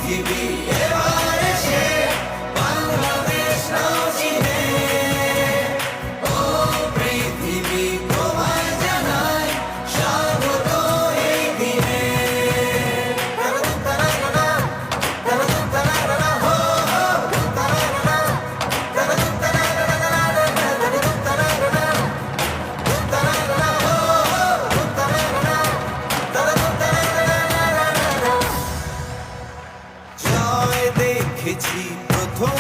পৃথিবী এবার এসে বাংলাদেশ নাও চিনে। ও পৃথিবী তোমায় জানাই স্বাগত এই দিনে। জয় দেখেছি প্রথম